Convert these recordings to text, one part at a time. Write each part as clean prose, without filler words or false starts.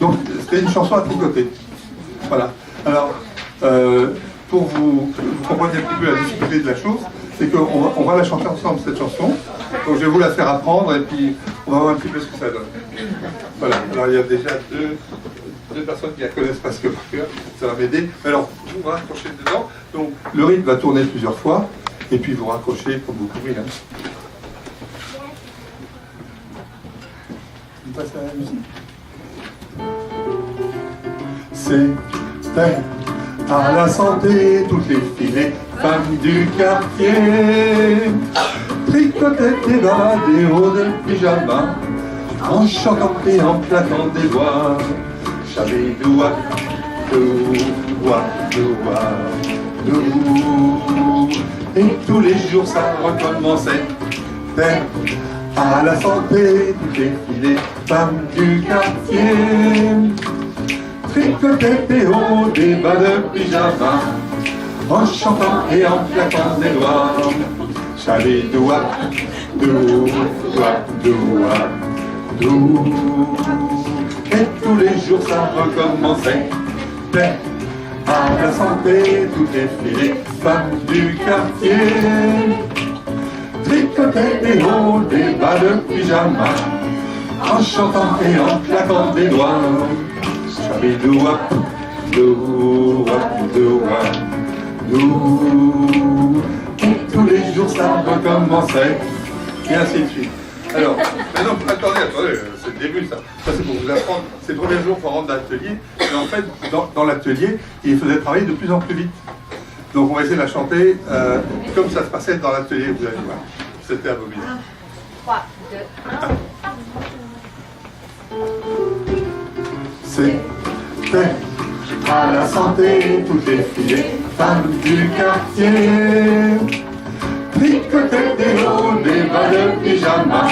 Donc c'était une chanson à tricoter. Voilà. Alors, pour vous compreniez un petit peu la difficulté de la chose, c'est qu'on va la chanter ensemble, cette chanson. Donc je vais vous la faire apprendre et puis on va voir un petit peu ce que ça donne. Voilà. Alors il y a déjà deux personnes qui la connaissent presque par cœur, ça va m'aider. Alors, vous vous raccrochez dedans. Donc le rythme va tourner plusieurs fois et puis vous raccrochez comme vous pouvez. On passe à la musique. C'était à la santé, toutes les filles, femmes du quartier, tricotaient et baladaient haut de pyjama, en chantant et en claquant des doigts. Chabidoua, doua, doua, dou. Et tous les jours ça recommençait. À la santé, toutes les filles, femmes du quartier, tricotaient et haut des bas de pyjama, en chantant et en claquant des doigts. Chabidoua, doua, doua, dou. Et tous les jours ça recommençait. À la santé, toutes les filles, femmes du quartier, tricotaient et haut des bas de pyjama, en chantant et en claquant des doigts. Chabidoua, doua, doua, dou. Et tous les jours ça recommençait. Et ainsi de suite. Alors, maintenant, attendez, c'est le début ça. Ça c'est pour vous apprendre. C'est le premier jour qu'on rentre dans l'atelier. Et en fait, dans l'atelier, il faisait travailler de plus en plus vite. Donc on va essayer de la chanter comme ça se passait dans l'atelier, vous allez voir. C'était à vos billes. 3, 2, 1. C'était à la santé, toutes les filles, femmes du quartier, tricotaient des hauts, des bas de pyjama,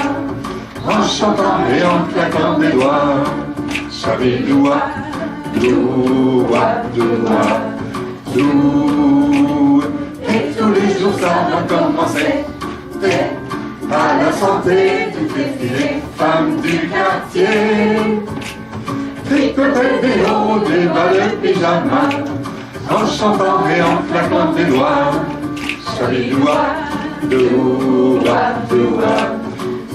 en chantant et en claquant des doigts. Chabidoua, doua, doua, dou. Et tous les jours ça recommençait. À la santé, toutes les filles, femmes du quartier, tricotaient des hauts, des bas de pyjama, en chantant et en claquant des doigts. Chabidoua, doua, doua,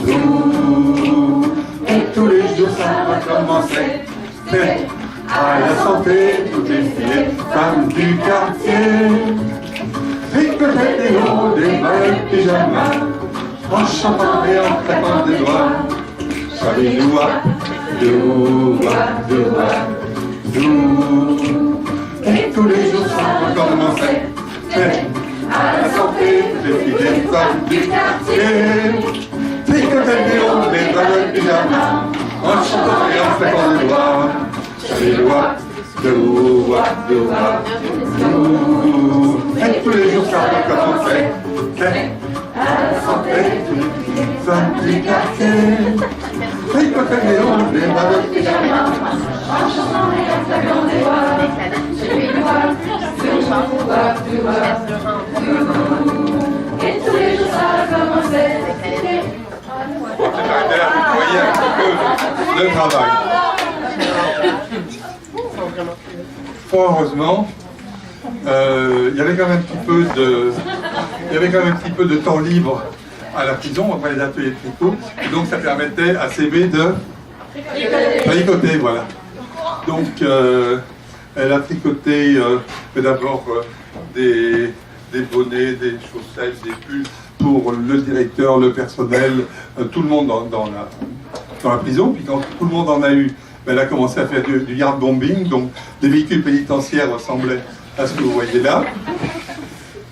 dou. Et tous les jours ça recommençait. À la santé, toutes les filles, femmes du quartier, tricotaient des hauts, des bas de pyjama, en chantant et en claquant des doigts. Chabidoua, doua, doua, dou. Et tous les jours ça recommençait. À la santé, toutes les filles, femmes du quartier, tricotaient des hauts, des bas de pyjama, en chantant et en claquant des doigts. Chabidoua, doua, doua, dou. Et tous les jours ça recommençait. À la santé, toutes les femmes du quartier, tricotaient des hauts, des bas de pyjama, en chantant et en claquant des doigts. Chabidoua, doua, doua, dou. Et tous les jours ça recommençait. Vous voyez un petit peu le travail. Fort heureusement, il y avait quand même un petit peu de temps libre à la prison après les ateliers de tricot, et donc ça permettait à CB de tricoter, voilà. Donc elle a tricoté d'abord des bonnets, des chaussettes, des pulls pour le directeur, le personnel, tout le monde dans la prison. Puis quand tout le monde en a eu, elle a commencé à faire du yard bombing, donc des véhicules pénitentiaires ressemblaient à ce que vous voyez là.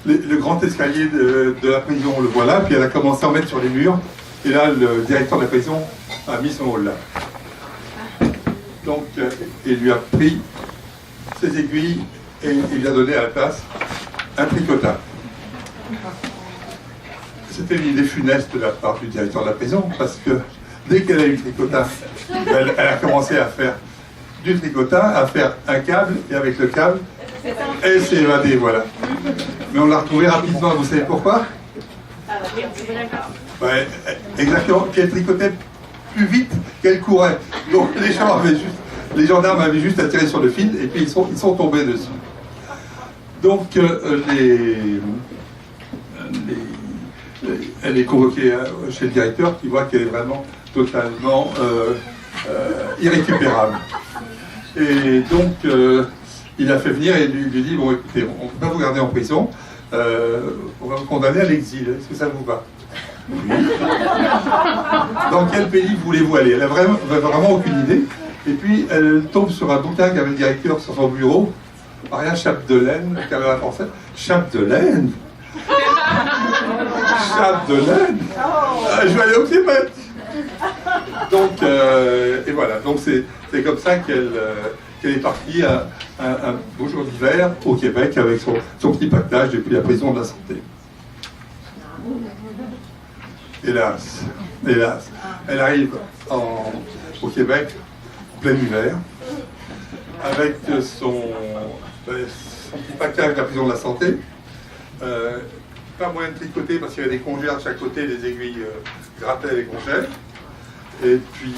Le grand escalier de la prison, on le voit là, puis elle a commencé à en mettre sur les murs, et là, le directeur de la prison a mis son rôle là. Donc, il lui a pris ses aiguilles et il lui a donné à la place un tricotable. C'était une idée funeste de la part du directeur de la prison, parce que dès qu'elle a eu le tricotage, elle a commencé à faire du tricotage, à faire un câble, et avec le câble, elle s'est évadée, voilà. Mais on l'a retrouvée rapidement, vous savez pourquoi? Ouais, exactement, qu'elle tricotait plus vite qu'elle courait. Donc les gens avaient juste Les gendarmes avaient juste à tirer sur le fil et puis ils sont tombés dessus. Donc elle est convoquée chez le directeur qui voit qu'elle est vraiment totalement irrécupérable. Et donc il a fait venir et lui dit, bon écoutez, on ne peut pas vous garder en prison, on va vous condamner à l'exil, est-ce que ça vous va? Oui. Dans quel pays voulez-vous aller? Elle n'a vraiment aucune idée. Et puis elle tombe sur un bouquin qu'avait le directeur sur son bureau, Maria Chapdelaine, qui avait la française. Chapdelaine? Chapdelaine? Je vais aller au Québec. Donc, et voilà, donc c'est comme ça qu'elle est partie un beau jour d'hiver au Québec avec son petit pactage depuis la prison de la Santé. Hélas, hélas. Elle arrive au Québec en plein hiver avec son petit pactage de la prison de la Santé. Pas moyen de tricoter parce qu'il y avait des congères de chaque côté, les aiguilles grattaient les congères. Et puis,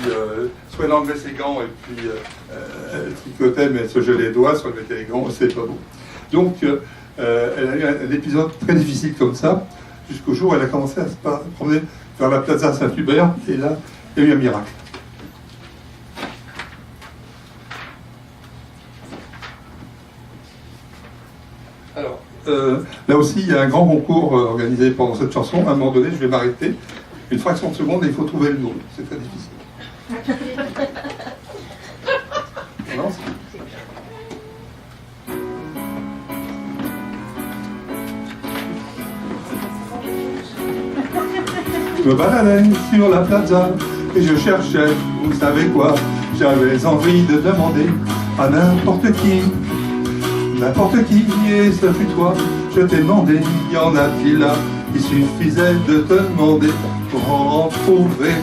soit elle enlevait ses gants et puis elle tricotait, mais elle se gelait les doigts, soit elle mettait les gants, c'est pas bon. Donc, elle a eu un épisode très difficile comme ça, jusqu'au jour où elle a commencé à se promener vers la Plaza Saint-Hubert, et là, il y a eu un miracle. Alors, là aussi, il y a un grand concours organisé pendant cette chanson. À un moment donné, je vais m'arrêter. Une fraction de seconde et il faut trouver le nom. C'est très difficile. Non, je me baladais sur la plaza et je cherchais, vous savez quoi, j'avais envie de demander à n'importe qui, et ce fut toi, je t'ai demandé, y en a-t-il là? Il suffisait de te demander pour en trouver.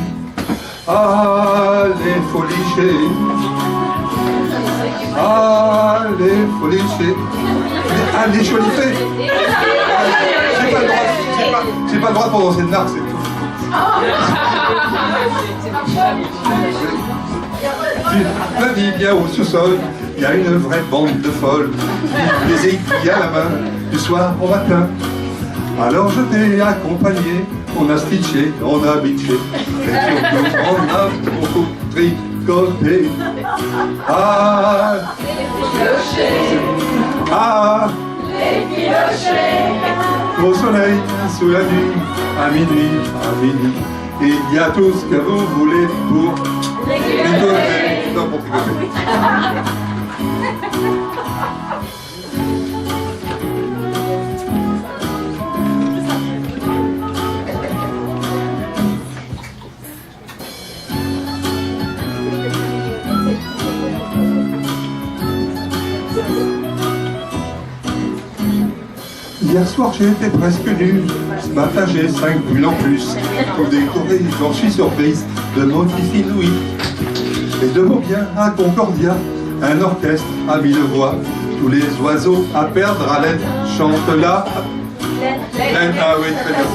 Ah, les folichés. Ah, les folichés. Ah, les cholifés. J'ai pas le droit de prononcer de marque, c'est tout. Tu me dis bien au sous-sol, il y a une vraie bande de folles, les aiguilles à la main, du soir au matin. Alors je t'ai accompagné, on a stitché, on a bitché, et surtout on a beaucoup tricoté. Ah, les filochés, ah, les filochés, au soleil, sous la nuit, à minuit, il y a tout ce que vous voulez pour tricoter. Non, pour tricoter. Hier soir j'étais presque nu, ce matin j'ai 5 bulles en plus. Pour décorer, j'en suis surprise, de motifs inouïs. Et de mots bien à Concordia, un orchestre à 1000 voix. Tous les oiseaux à perdre à l'aide chantent là. Ah oui, très bien.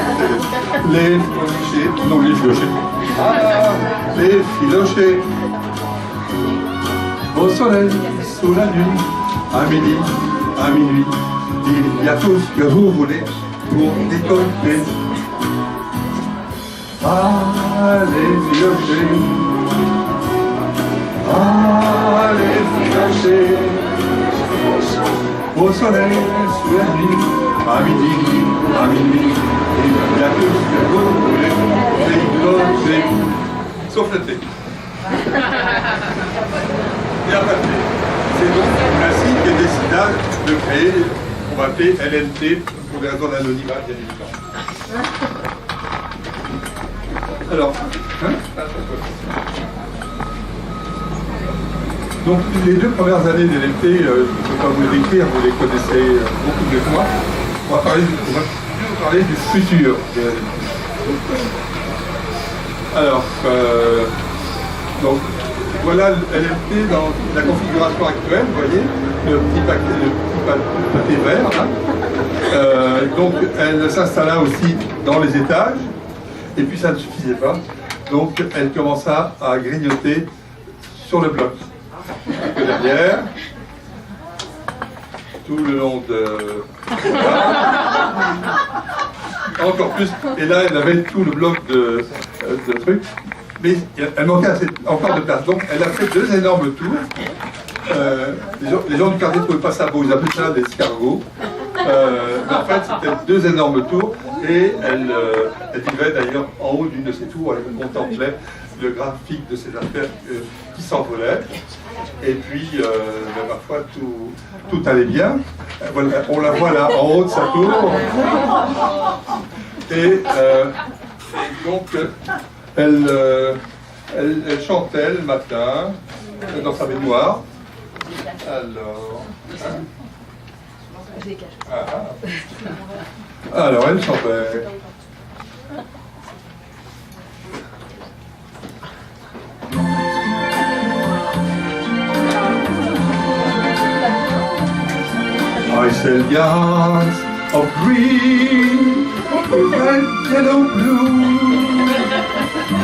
Les filochés, non les filochés. Ah, les filochés. Au soleil, sous la nuit, à midi, à minuit. Il y a tout ce que vous voulez pour décoller. Ah, les filochés. Ah, les filochés. Au soleil, sous la nuit, à minuit, il y a tout ce que vous voulez décoller. Sauf le thé. Et après, c'est donc ainsi qu'elle décida de créer, on va appeler LNT, pour des raisons d'anonymat, bien évidemment. Alors, donc les 2 premières années de LNT, je ne peux pas vous les décrire, vous les connaissez beaucoup mieux que moi. On va parler du futur de LNT. Alors, donc, voilà LNT dans la configuration actuelle, vous voyez, le petit papier vert, là. Donc, elle s'installa aussi dans les étages, et puis ça ne suffisait pas. Donc, elle commença à grignoter sur le bloc. derrière, tout le long de... Encore plus. Et là, elle avait tout le bloc de trucs. Mais elle manquait encore de place. Donc, elle a fait 2 énormes tours. Les gens du quartier ne trouvaient pas ça beau. Ils appelaient ça des escargots. Mais en fait, c'était 2 énormes tours. Et elle vivait d'ailleurs en haut d'une de ces tours. Elle contemplait le graphique de ses affaires qui s'envolaient. Et puis, ma foi, tout allait bien. Voilà, on la voit là, en haut de sa tour. Et donc, elle chantait le matin dans sa baignoire. Alors, elle chantait. I sell yards of green, red, yellow, blue.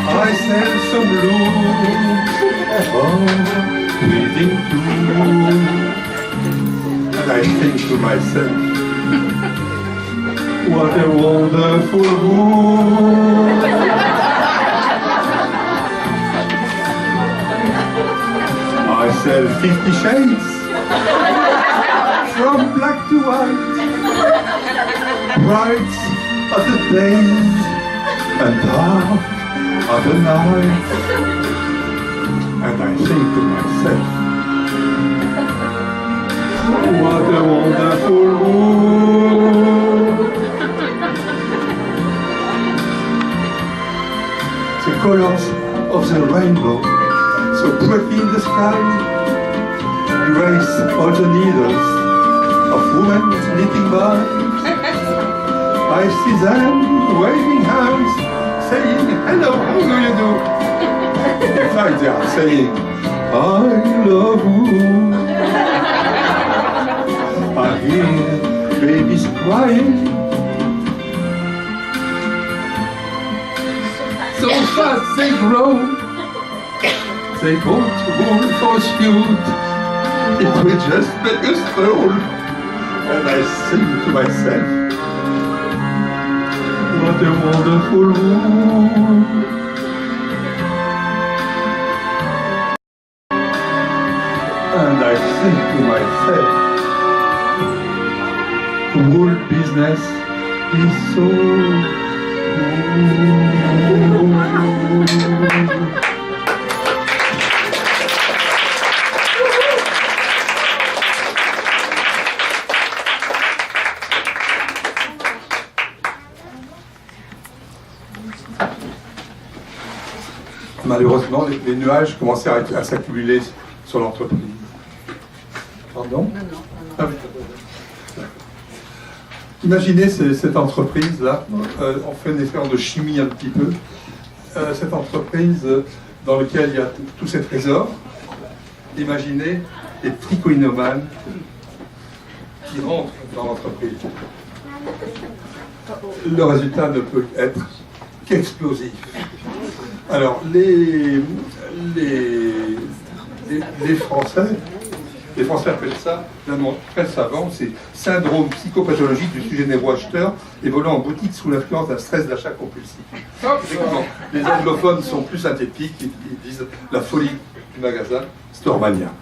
I sell some blue, reading too. And I think to myself, what a wonderful world. I sell 50 shades. From black to white, bright are the days and dark are the nights. And I think to myself, what a wonderful world. The colors of the rainbow, so pretty in the sky, erase all the needles of women knitting by. I see them waving hands, saying, hello, how do you do? In fact, they are saying, I love you. I hear babies crying. So fast they grow. They won't roll for shoot. It will just make us stroll. And I sing to myself, what a wonderful world. And I think to myself, the world business is so cool. Malheureusement, les nuages commençaient à s'accumuler sur l'entreprise. Pardon ? Non. Ah oui. Imaginez cette entreprise-là, on fait une expérience de chimie un petit peu. Cette entreprise dans laquelle il y a tous ces trésors. Imaginez les trichoïnomanes qui rentrent dans l'entreprise. Le résultat ne peut être qu'explosif. Alors, les Français appellent ça, d'un nom très savant, c'est syndrome psychopathologique du sujet névro-acheteur évoluant en boutique sous l'influence d'un stress d'achat compulsif. Effectivement, les anglophones sont plus synthétiques, ils disent la folie du magasin Stormania.